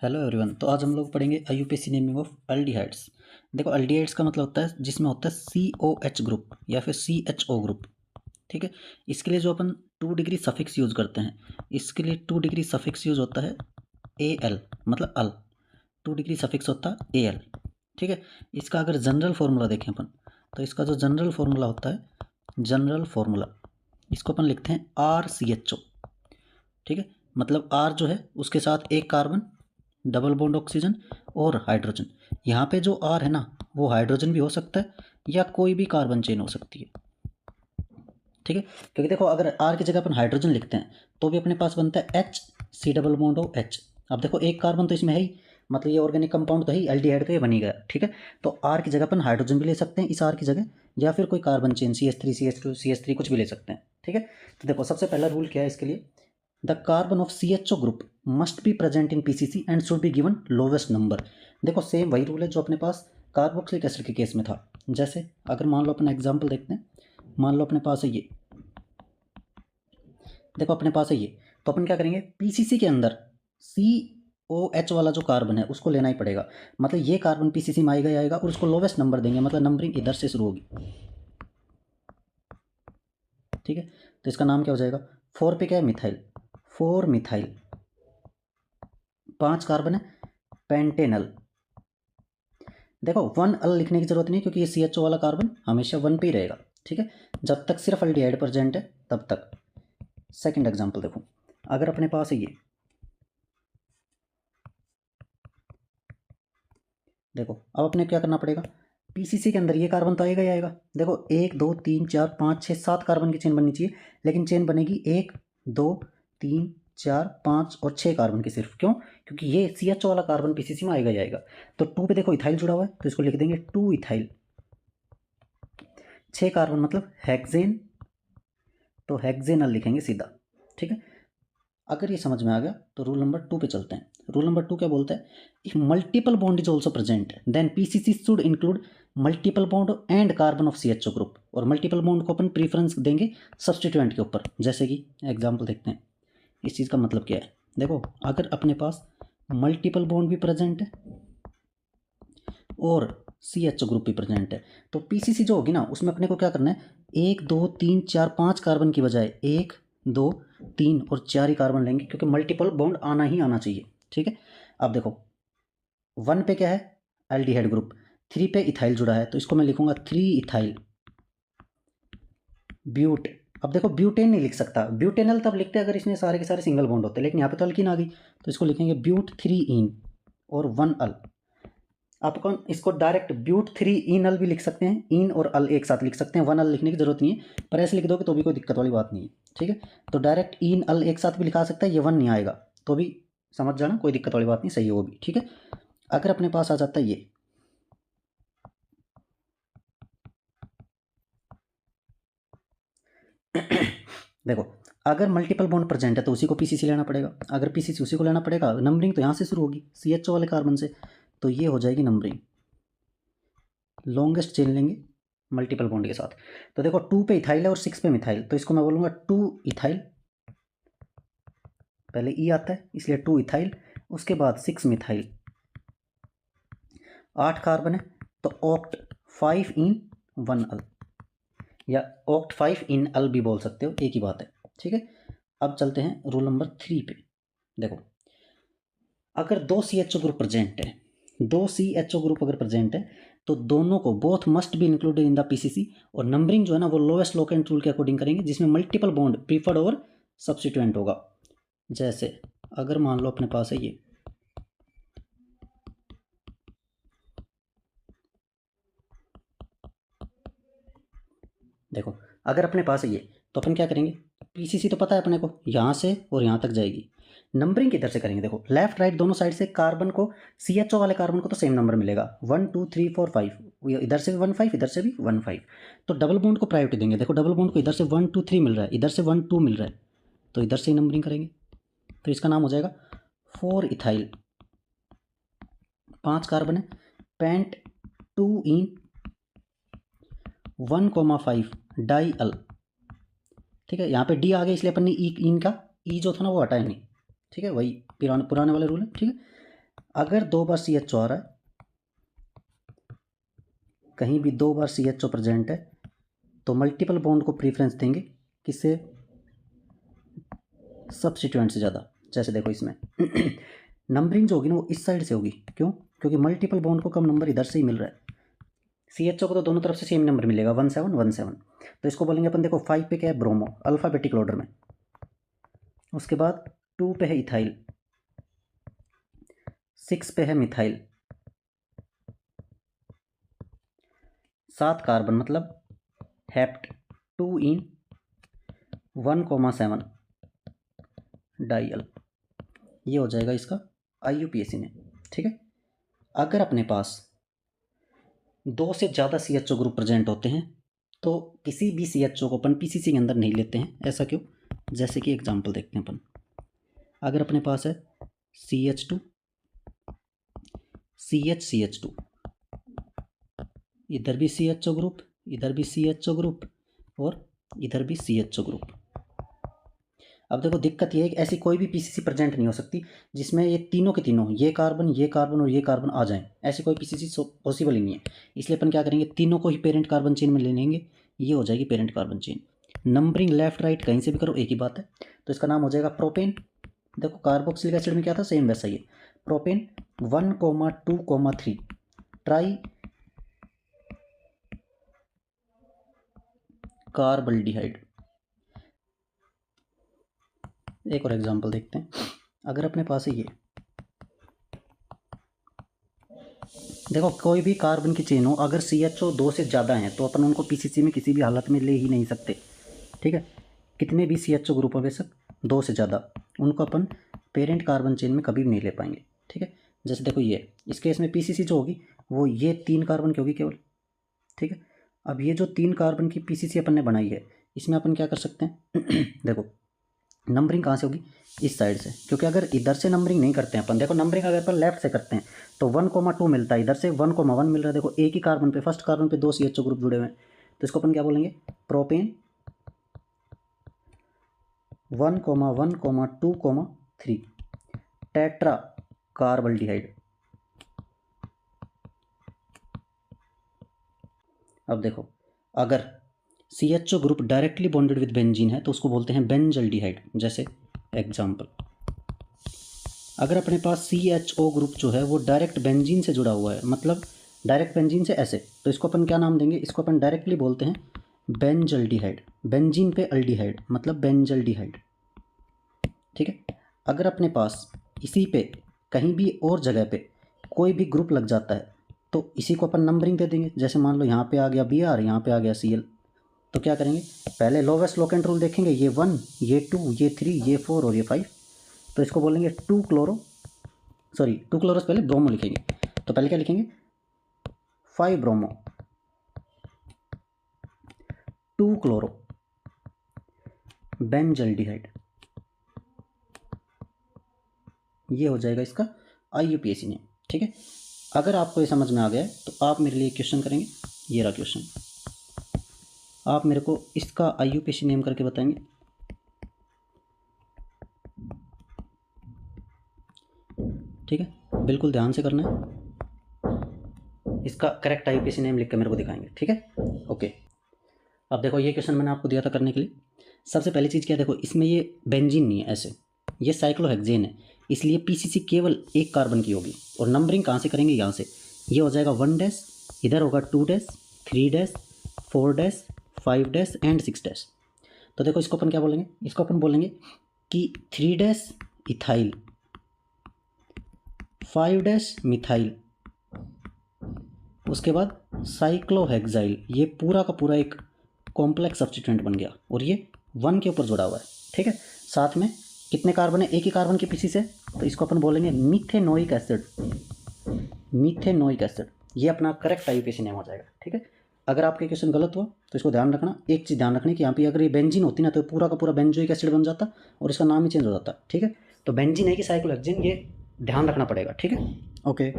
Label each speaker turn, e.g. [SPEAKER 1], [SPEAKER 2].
[SPEAKER 1] Hello everyone. तो आज हम लोग पढ़ेंगे आईयूपीएसी नेमिंग ऑफ अल्डिहाइड्स। देखो, अल्डिहाइड्स का मतलब होता है जिसमें होता है COH ग्रुप या फिर CHO ग्रुप। ठीक है। इसके लिए जो अपन 2 डिग्री सफिक्स यूज करते हैं, इसके लिए 2 डिग्री सफिक्स यूज होता है AL, मतलब अल। 2 डिग्री सफिक्स होता है AL। ठीक है। इसका अगर जनरल फॉर्मूला देखें अपन, तो इसका जो जनरल फॉर्मूला होता है, जनरल फॉर्मूला इसको अपन लिखते हैं RCHO। ठीक है। मतलब R जो है उसके साथ एक कार्बन, डबल बॉन्ड ऑक्सीजन और हाइड्रोजन। यहाँ पे जो R है ना, वो हाइड्रोजन भी हो सकता है या कोई भी कार्बन चेन हो सकती है। ठीक है। क्योंकि देखो, अगर R की जगह अपन हाइड्रोजन लिखते हैं तो भी अपने पास बनता है HC double bond O H। अब देखो, एक कार्बन तो इसमें है ही, मतलब ये ऑर्गेनिक कंपाउंड तो है ही, एल्डिहाइड तो ये बन ही गया। ठीक है। तो R की जगह अपन हाइड्रोजन भी ले सकते हैं इस R की जगह, या फिर कोई carbon chain CH3 CH2 CH3 कुछ भी ले सकते हैं। ठीक है। तो देखो, सबसे पहला रूल क्या है इसके लिए, the carbon of CHO group must be present in PCC and should be given lowest number. देखो, सेम वही रूल है जो अपने पास कार्बोक्सिलिक एसिड के केस में था। जैसे अगर मान लो अपना एग्जांपल देखते हैं, मान लो अपने पास है ये, देखो अपने पास है ये, तो अपन क्या करेंगे, PCC के अंदर COH वाला जो कार्बन है उसको लेना ही पड़ेगा। मतलब ये कार्बन PCC में आएगा ही आएगा और उसको लोवेस्ट नंबर देंगे, मतलब नंबरिंग इधर से शुरू होगी। ठीक है। तो इसका नाम क्या हो जाएगा, 4 पे क्या है, मिथाइल, 4 मिथाइल, 5 कार्बन है, पेंटेनल। देखो, 1 अल लिखने की जरूरत नहीं, क्योंकि ये CHO वाला कार्बन हमेशा 1 पे ही रहेगा। ठीक है। जब तक सिर्फ अल्डिहाइड प्रेजेंट है तब तक। सेकंड एग्जांपल देखो, अगर अपने पास है ये, देखो अब अपने क्या करना पड़ेगा, PCC के अंदर ये कार्बन तो आएगा ही आएगा। देखो 1 2 3 4 5 6 7 कार्बन की चेन बननी चाहिए, लेकिन चेन बनेगी 1 2 3 4 5 और 6 कार्बन की सिर्फ। क्यों? क्योंकि ये CHO वाला कार्बन PCC में आएगा ही आएगा। तो 2 पे देखो इथाइल जुड़ा हुआ है, तो इसको लिख देंगे 2 इथाइल। 6 कार्बन मतलब हेक्सेन, तो हेक्सेनल लिखेंगे सीधा। ठीक है। अगर ये समझ में आ गया तो रूल नंबर 2 पे चलते हैं। रूल नंबर 2 क्या बोलता है, if multiple bond is also present then PCC should include multiple bond and carbon of CHO group. और मल्टीपल बॉन्ड को अपन प्रीफरेंस देंगे सब्सटीट्यूएंट के ऊपर। जैसे कि एग्जाम्पल देखते हैं, इस चीज़ का मतलब क्या है। देखो, अगर अपने पास मल्टीपल बॉन्ड भी प्रेजेंट है और CHO ग्रुप भी प्रेजेंट है, तो PCC जो होगी ना, उसमें अपने को क्या करना है, 1 2 3 4 5 कार्बन की बजाय 1 2 3 और 4 ही कार्बन लेंगे, क्योंकि मल्टीपल बॉन्ड आना ही आना चाहिए। ठीक है। अब देखो, 1 पे क्या है, एल्डिहाइड ग्रुप, 3 पे इथाइल जुड़ा है, तो इसको मैं लिखूंगा 3 इथाइल ब्यूट। अब देखो, ब्यूटेन नहीं लिख सकता, ब्यूटेनल तब लिखते हैं अगर इसमें सारे के सारे सिंगल बॉन्ड होते, लेकिन यहाँ पे तो अल्कीन आ गई, तो इसको लिखेंगे ब्यूट 3 इन और 1 अल। आप कौन इसको डायरेक्ट ब्यूट 3 इन अल भी लिख सकते हैं, इन और अल एक साथ लिख सकते हैं, 1 अल लिखने की जरूरत नहीं है, पर ऐसे लिख दोगे तो भी कोई दिक्कत वाली बात नहीं है। ठीक है। तो डायरेक्ट इन अल एक साथ भी लिखा सकता है, ये 1 नहीं आएगा तो भी समझ जाना, कोई दिक्कत वाली बात नहीं, सही है वो भी। ठीक है। अगर अपने पास आ जाता है ये, देखो, अगर मल्टीपल बॉन्ड प्रेजेंट है तो उसी को PCC लेना पड़ेगा, अगर PCC उसी को लेना पड़ेगा, नंबरिंग तो यहाँ से शुरू होगी CHO वाले कार्बन से, तो ये हो जाएगी नंबरिंग, लॉन्गेस्ट चेन लेंगे मल्टीपल बॉन्ड के साथ। तो देखो, 2 पे इथाइल है और 6 पे मिथाइल, तो इसको मैं बोलूँगा 2 इथाइल, पहले ई आता है इसलिए 2 इथाइल, उसके बाद 6 मिथाइल, 8 कार्बन है, तो ऑक्ट 5 इन 1 अल, या ऑक्ट 5 इन अल भी बोल सकते हो, एक ही बात है। ठीक है। अब चलते हैं रूल नंबर 3 पे। देखो, अगर 2 CHO ग्रुप प्रेजेंट है, 2 CHO ग्रुप अगर प्रेजेंट है, तो दोनों को both must be included in the PCC, और नंबरिंग जो है ना वो लोएस्ट लोकेंट रूल के अकॉर्डिंग करेंगे, जिसमें मल्टीपल बॉन्ड प्रीफर्ड और सब्स्टिट्यूएंट होगा। जैसे अगर मान लो अपने पास है ये, देखो अगर अपने पास है ये, तो अपन क्या करेंगे, PCC तो पता है अपने को, यहाँ से और यहाँ तक जाएगी, नंबरिंग किधर से करेंगे, देखो लेफ्ट राइट दोनों साइड से कार्बन को, CHO वाले कार्बन को तो सेम नंबर मिलेगा, 1 2 3 4 5, इधर से भी 1 5 इधर से भी 1 5, तो डबल बॉन्ड को प्रायोरिटी देंगे। देखो, डबल बॉन्ड को इधर से 1 2 3 मिल रहा है, इधर से 1 2 मिल रहा है, तो इधर से ही नंबरिंग करेंगे, तो इसका नाम हो जाएगा 4 इथाइल, 5 कार्बन है, पेंट 2 इन 1,5 डाई अल। ठीक है। यहाँ पे डी आ गया इसलिए अपन ने ई इन का ई जो था ना वो हटाया नहीं। ठीक है, वही पुराने पुराने वाले रूल है। ठीक है। अगर 2 बार CHO आ रहा है, कहीं भी 2 बार CHO प्रेजेंट है, तो मल्टीपल बॉन्ड को प्रीफरेंस देंगे किससे? सब्स्टिट्यूएंट से ज़्यादा। जैसे देखो इसमें नंबरिंग जो होगी ना वो इस साइड से होगी। क्यों? क्योंकि मल्टीपल बॉन्ड को कम नंबर इधर से ही मिल रहा है। CHO को तो दोनों तरफ से सेम नंबर मिलेगा, 1 7 1 7। तो इसको बोलेंगे अपन, देखो 5 पे क्या है? ब्रोमो, अल्फ़ाबेटिक ऑर्डर में। उसके बाद 2 पे है इथाइल, 6 पे है मिथाइल, 7 कार्बन मतलब हेप्ट, 2 इन 1,7 डाइल। ये हो जाएगा इसका IUPAC ने। ठीक है। अगर अपने पास 2 से ज़्यादा CHO ग्रुप प्रेजेंट होते हैं तो किसी भी CHO को अपन PCC के अंदर नहीं लेते हैं। ऐसा क्यों? जैसे कि एग्जांपल देखते हैं अपन। अगर अपने पास है CH2 CH2, इधर भी CHO ग्रुप, इधर भी CHO ग्रुप और इधर भी CHO ग्रुप। अब देखो दिक्कत ये है कि ऐसी कोई भी PCC प्रेजेंट नहीं हो सकती जिसमें ये तीनों के तीनों, ये कार्बन और ये कार्बन आ जाएं। ऐसी कोई PCC पॉसिबल ही नहीं है। इसलिए अपन क्या करेंगे, तीनों को ही पेरेंट कार्बन चेन में ले लेंगे। ये हो जाएगी parent carbon chain. Numbering left right कहीं से भी करो एक ही बात है। तो इसका नाम हो जाएगा प्रोपेन। देखो कार्बोक्सिलिक एसिड में क्या था? सेम वैसा ही है। Propane 1,2,3 tri carbaldehyde. एक और एग्जांपल देखते हैं। अगर अपने पास है ये, देखो कोई भी कार्बन की चेन हो, अगर CHO 2 से ज़्यादा हैं तो अपन उनको PCC में किसी भी हालत में ले ही नहीं सकते। ठीक है। कितने भी CHO ग्रुप हो बेशक 2 से ज़्यादा, उनको अपन पेरेंट कार्बन चेन में कभी भी नहीं ले पाएंगे। ठीक है। जैसे देखो ये, इस केस में PCC जो होगी वो ये 3 कार्बन की होगी केवल। ठीक है। अब ये जो 3 कार्बन की PCC अपन ने बनाई है, इसमें अपन क्या कर सकते हैं देखो नंबरिंग कहाँ से होगी? इस साइड से। क्योंकि अगर इधर से नंबरिंग नहीं करते हैं अपन, देखो नंबरिंग अगर अपन लेफ्ट से करते हैं तो 1,2 मिलता है, इधर से 1,1 मिल रहा है। देखो एक ही कार्बन पे, फर्स्ट कार्बन पे 2 CHO ग्रुप जुड़े हुए हैं, तो इसको अपन क्या बोलेंगे? Propane 1,1,2,3 tetra carbaldehyde. अब देखो अगर CHO group directly bonded with benzene है तो उसको बोलते हैं बेंजल्डिहाइड। जैसे एग्जांपल, अगर अपने पास CHO ग्रुप जो है वो डायरेक्ट बेंजीन से जुड़ा हुआ है, मतलब डायरेक्ट बेंजीन से ऐसे, तो इसको अपन क्या नाम देंगे? इसको अपन डायरेक्टली बोलते हैं बेंजल्डिहाइड। बेंजीन पे अल्डिहाइड मतलब बेंजल्डिहाइड। ठीक है। अगर अपने पास इसी पे कहीं भी और जगह पे कोई भी ग्रुप लग जाता है तो इसी को अपन नंबरिंग दे देंगे। जैसे मान लो यहाँ पे आ गया Br, यहाँ पे आ गया Cl, तो क्या करेंगे? पहले लोवेस्ट लोकेंट रूल देखेंगे, ये 1, ये 2, ये 3, ये 4 और ये 5। तो इसको बोलेंगे 2 क्लोरो से पहले ब्रोमो लिखेंगे। तो पहले क्या लिखेंगे? 5 ब्रोमो 2 क्लोरो बेंजल्डिहाइड। ये हो जाएगा इसका IUPAC नेम। ठीक है। अगर आपको ये समझ में आ गया है तो आप मेरे लिए क्वेश्चन करेंगे। ये रहा क्वेश्चन, आप मेरे को इसका IUPAC नेम करके बताएंगे। ठीक है, बिल्कुल ध्यान से करना है। इसका करेक्ट IUPAC नेम लिख के मेरे को दिखाएंगे। ठीक है, ओके। अब देखो ये क्वेश्चन मैंने आपको दिया था करने के लिए। सबसे पहली चीज़ क्या है, देखो इसमें ये बेंजीन नहीं है, ऐसे ये साइक्लोहेक्सेन है, इसलिए PCC केवल एक कार्बन की होगी। और नंबरिंग कहाँ से करेंगे? यहाँ से। ये हो जाएगा 1 डैश, इधर होगा 2 dash, 3 dash, 4 dash, 5 dash and 6 dash. तो देखो इसको अपन क्या बोलेंगे? इसको अपन बोलेंगे कि 3 डैश इथाइल, 5 डैश मिथाइल, उसके बाद साइक्लोहेक्साइल। ये पूरा का पूरा एक कॉम्प्लेक्स सब्स्टिट्यूएंट बन गया और ये 1 के ऊपर जुड़ा हुआ है। ठीक है। साथ में कितने कार्बन है? एक ही कार्बन के PCC से, तो इसको अपन बोलेंगे मीथेनोइक एसिड। मीथेनोइक एसिड ये अपना करेक्ट IUPAC नेम हो जाएगा। ठीक है। अगर आपके क्वेश्चन गलत हुआ तो इसको ध्यान रखना। एक चीज़ ध्यान रखनी कि यहाँ पे अगर ये बेंजीन होती ना तो पूरा का पूरा बेंजोइक एसिड बन जाता और इसका नाम ही चेंज हो जाता। ठीक है। तो बेंजीन है कि साइक्लोहेक्सेन, ये ध्यान रखना पड़ेगा। ठीक है, ओके।